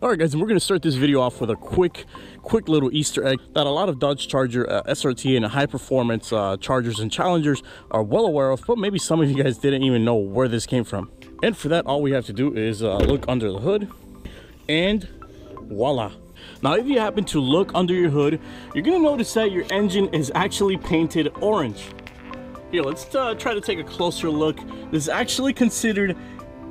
All right, guys, and we're going to start this video off with a quick little Easter egg that a lot of Dodge Charger SRT and high performance Chargers and Challengers are well aware of, but maybe some of you guys didn't even know where this came from. And for that, all we have to do is look under the hood, and voila. Now, if you happen to look under your hood, you're going to notice that your engine is actually painted orange. Here, let's try to take a closer look. This is actually considered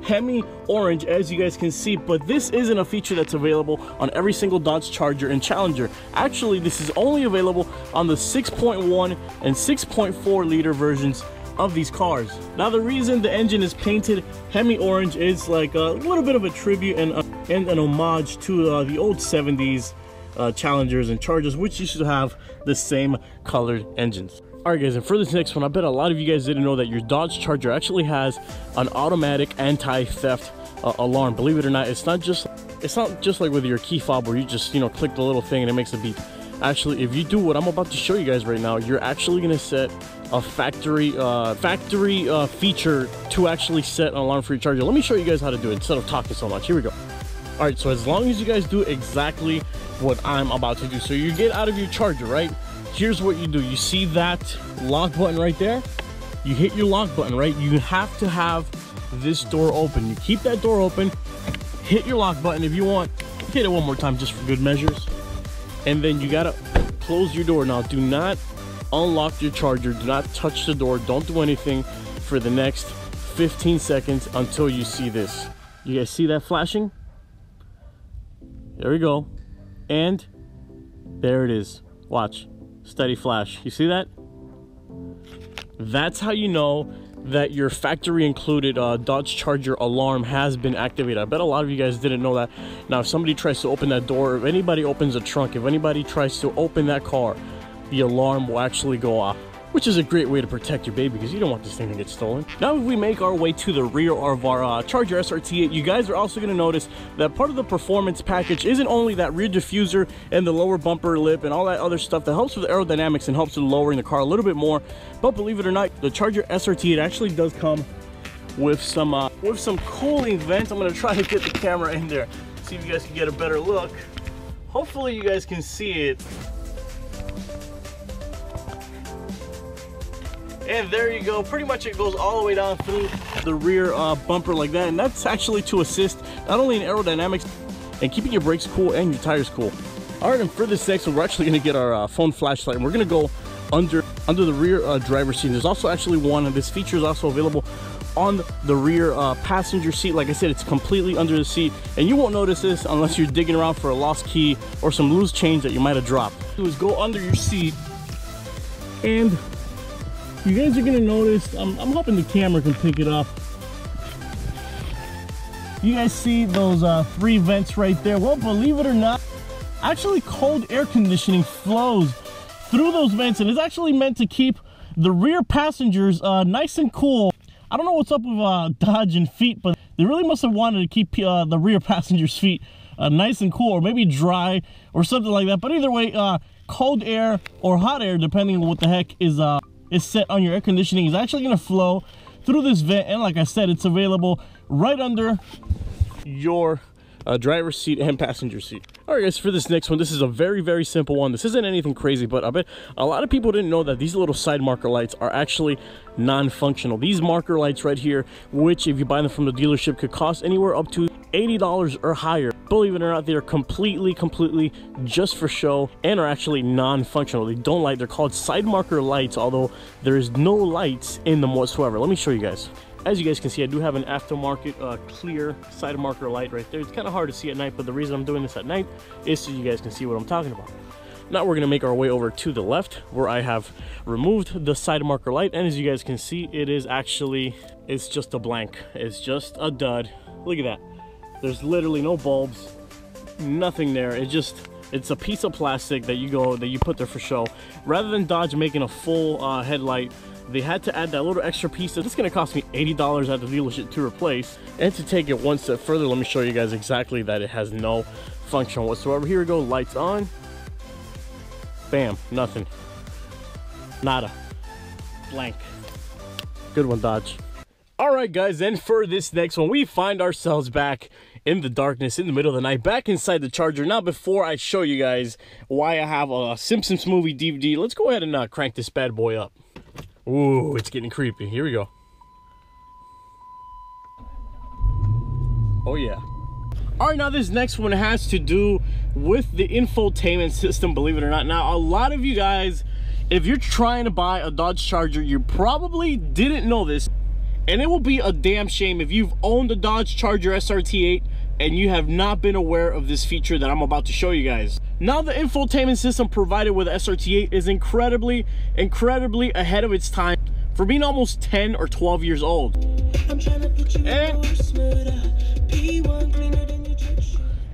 Hemi orange, as you guys can see, but this isn't a feature that's available on every single Dodge Charger and Challenger. Actually, this is only available on the 6.1 and 6.4 liter versions of these cars. Now, the reason the engine is painted Hemi orange is like a little bit of a tribute and an homage to the old 70s Challengers and Chargers, which used to have the same colored engines. All right, guys, and for this next one, I bet a lot of you guys didn't know that your Dodge Charger actually has an automatic anti-theft alarm. Believe it or not, it's not just like with your key fob where you just, click the little thing and it makes a beep. Actually, if you do what I'm about to show you guys right now, you're actually gonna set a factory feature to actually set an alarm for your Charger. Let me show you guys how to do it instead of talking so much. Here we go. All right, so as long as you guys do exactly what I'm about to do, so you get out of your Charger, right? Here's what you do. You see that lock button right there? You hit your lock button, right? You have to have this door open. You keep that door open, hit your lock button. If you want, hit it one more time just for good measures. And then you gotta close your door. Now, do not unlock your Charger. Do not touch the door. Don't do anything for the next 15 seconds until you see this. You guys see that flashing? There we go. And there it is. Watch. Steady flash. You see that? That's how you know that your factory included Dodge Charger alarm has been activated. I bet a lot of you guys didn't know that. Now, if somebody tries to open that door, if anybody opens a trunk, if anybody tries to open that car, the alarm will actually go off, which is a great way to protect your baby because you don't want this thing to get stolen. Now, if we make our way to the rear of our Charger SRT8, you guys are also going to notice that part of the performance package isn't only that rear diffuser and the lower bumper lip and all that other stuff that helps with aerodynamics and helps with lowering the car a little bit more. But believe it or not, the Charger SRT8 actually does come with some cooling vents. I'm going to try to get the camera in there, see if you guys can get a better look. Hopefully you guys can see it. And there you go. Pretty much it goes all the way down through the rear bumper like that. And that's actually to assist not only in aerodynamics and keeping your brakes cool and your tires cool. All right, and for this next one, we're actually going to get our phone flashlight. And we're going to go under the rear driver's seat. There's also actually one, and this feature is also available on the rear passenger seat. Like I said, it's completely under the seat. And you won't notice this unless you're digging around for a lost key or some loose change that you might have dropped. Do is go under your seat, and you guys are gonna notice, I'm hoping the camera can pick it up. You guys see those 3 vents right there? Well, believe it or not, actually cold air conditioning flows through those vents, and it's actually meant to keep the rear passengers nice and cool. I don't know what's up with Dodge and feet, but they really must have wanted to keep the rear passengers' feet nice and cool, or maybe dry or something like that. But either way, cold air or hot air, depending on what the heck is set on your air conditioning, is actually going to flow through this vent. And like I said, it's available right under your driver's seat and passenger seat. All right, guys, for this next one, this is a very simple one. This isn't anything crazy, but I bet a lot of people didn't know that these little side marker lights are actually non-functional. These marker lights right here, which if you buy them from the dealership could cost anywhere up to $80 or higher. Believe it or not, they are completely just for show and are actually non-functional. They don't light. They're called side marker lights, although there is no lights in them whatsoever. Let me show you guys. As you guys can see, I do have an aftermarket clear side marker light right there. It's kind of hard to see at night, but the reason I'm doing this at night is so you guys can see what I'm talking about. Now we're going to make our way over to the left where I have removed the side marker light, and as you guys can see, it's just a blank. It's just a dud. Look at that. There's literally no bulbs, nothing there. It's a piece of plastic that you put there for show. Rather than Dodge making a full headlight, they had to add that little extra piece that's going to cost me $80 at the dealership to replace. And to take it one step further, let me show you guys exactly that it has no function whatsoever. Here we go, lights on. Bam, nothing. Nada. Blank. Good one, Dodge. All right, guys, and for this next one, we find ourselves back in the darkness, in the middle of the night, back inside the charger. Now, before I show you guys why I have a Simpsons movie DVD, let's go ahead and crank this bad boy up. Ooh, it's getting creepy. Here we go. Oh yeah. All right, now this next one has to do with the infotainment system, believe it or not. Now, a lot of you guys, if you're trying to buy a Dodge Charger, you probably didn't know this, and it will be a damn shame if you've owned a Dodge Charger SRT8 and you have not been aware of this feature that I'm about to show you guys. Now, the infotainment system provided with SRT8 is incredibly ahead of its time for being almost 10 or 12 years old.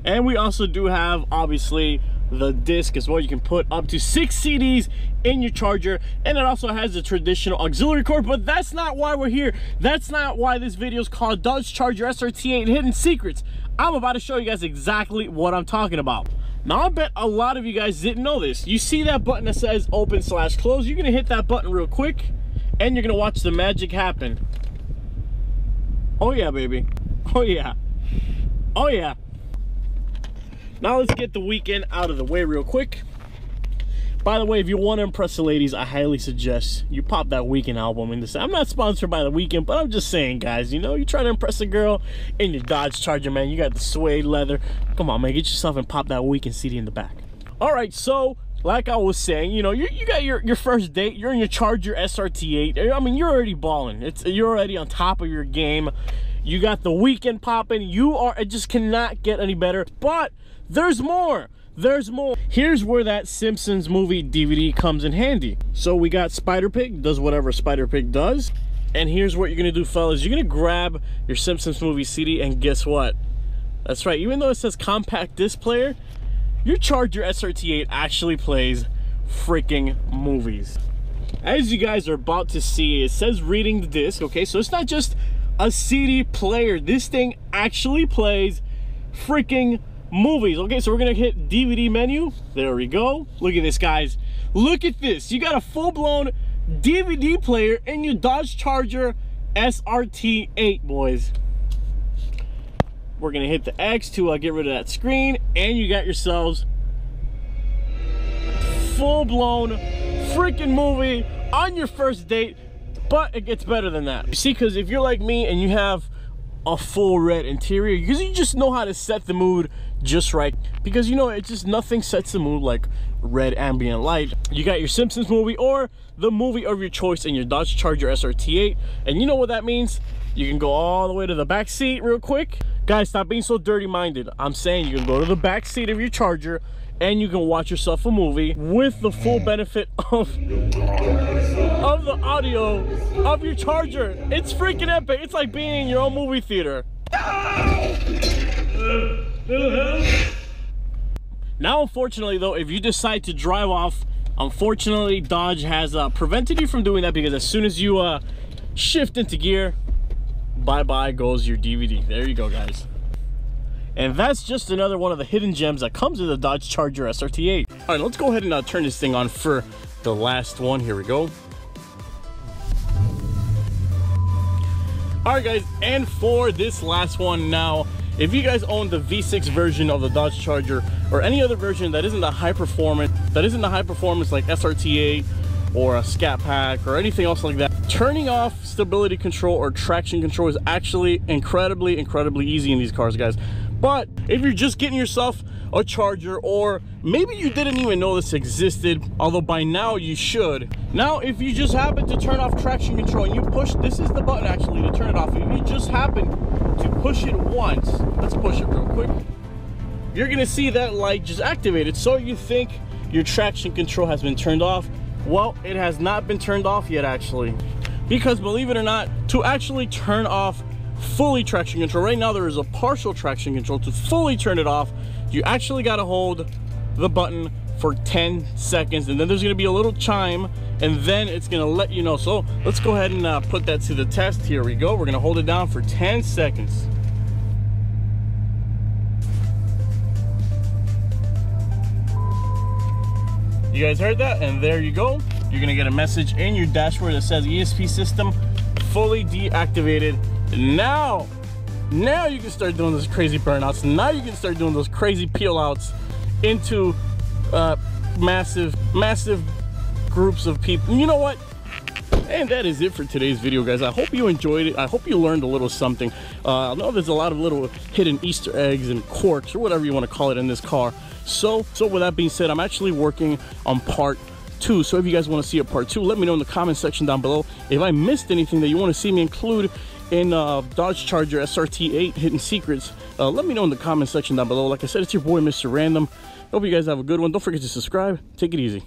And we also do have, obviously, the disc as well. You can put up to 6 CDs in your charger, and it also has a traditional auxiliary cord, but that's not why we're here. That's not why this video is called Dodge Charger SRT8 Hidden Secrets. I'm about to show you guys exactly what I'm talking about. Now, I bet a lot of you guys didn't know this. You see that button that says open/close? You're gonna hit that button real quick, and you're gonna watch the magic happen. Oh yeah, baby. Oh yeah. Oh yeah. Now let's get the weekend out of the way real quick. By the way, if you want to impress the ladies, I highly suggest you pop that Weekend album in this. I'm not sponsored by the Weekend, but I'm just saying, guys, you know, you try to impress a girl in your Dodge Charger, man. You got the suede leather. Come on, man, get yourself and pop that Weekend CD in the back. All right, so like I was saying, you know, you got your first date. You're in your Charger SRT8. I mean, you're already balling. You're already on top of your game. You got the Weekend popping. It just cannot get any better. But there's more. There's more. Here's where that Simpsons movie DVD comes in handy. So we got Spider Pig, does whatever Spider Pig does. And here's what you're gonna do, fellas. You're gonna grab your Simpsons movie CD, and guess what? That's right, even though it says compact disc player, your Charger SRT8 actually plays freaking movies. As you guys are about to see, it says reading the disc, okay? So it's not just a CD player. This thing actually plays freaking movies. Okay, so we're gonna hit DVD menu. There we go. Look at this, guys. Look at this. You got a full-blown DVD player in your Dodge Charger SRT8, boys. We're gonna hit the X to get rid of that screen, and you got yourselves full-blown freaking movie on your first date. But it gets better than that. You see, because if you're like me and you have a full red interior, because you just know how to set the mood just right, because you know, it just nothing sets the mood like red ambient light. You got your Simpsons movie or the movie of your choice in your Dodge Charger SRT8, and you know what that means. You can go all the way to the back seat real quick. Guys, stop being so dirty minded. I'm saying you can go to the back seat of your Charger and you can watch yourself a movie with the full benefit of the audio of your Charger. It's freaking epic. It's like being in your own movie theater. Now, unfortunately though, if you decide to drive off, unfortunately Dodge has prevented you from doing that, because as soon as you shift into gear, bye-bye goes your DVD. There you go, guys. And that's just another one of the hidden gems that comes with the Dodge Charger SRT8. All right, let's go ahead and turn this thing on for the last one. Here we go. All right, guys, and for this last one now, if you guys own the V6 version of the Dodge Charger or any other version that isn't the high performance, like SRT8 or a Scat Pack or anything else like that, turning off stability control or traction control is actually incredibly easy in these cars, guys. But if you're just getting yourself a Charger, or maybe you didn't even know this existed, although by now you should. Now, if you just happen to turn off traction control and you push, this is the button actually to turn it off. If you just happen to push it once, let's push it real quick, you're gonna see that light just activated. So you think your traction control has been turned off. Well, it has not been turned off yet, actually, because believe it or not, to actually turn off fully traction control, right now there is a partial traction control. To fully turn it off, you actually got to hold the button for 10 seconds, and then there's going to be a little chime, and then it's going to let you know. So let's go ahead and put that to the test. Here we go. We're going to hold it down for 10 seconds. You guys heard that? And there you go. You're going to get a message in your dashboard that says ESP system fully deactivated. Now Now you can start doing those crazy burnouts. Now you can start doing those crazy peel outs into massive groups of people. You know what? And that is it for today's video, guys. I hope you enjoyed it. I hope you learned a little something. I know there's a lot of little hidden Easter eggs and quirks, or whatever you want to call it, in this car. So with that being said, I'm actually working on part 2. So if you guys want to see a part 2, let me know in the comment section down below. If I missed anything that you want to see me include in Dodge Charger SRT8 hidden secrets, let me know in the comment section down below. Like I said, it's your boy Mr. Random. Hope you guys have a good one. Don't forget to subscribe. Take it easy.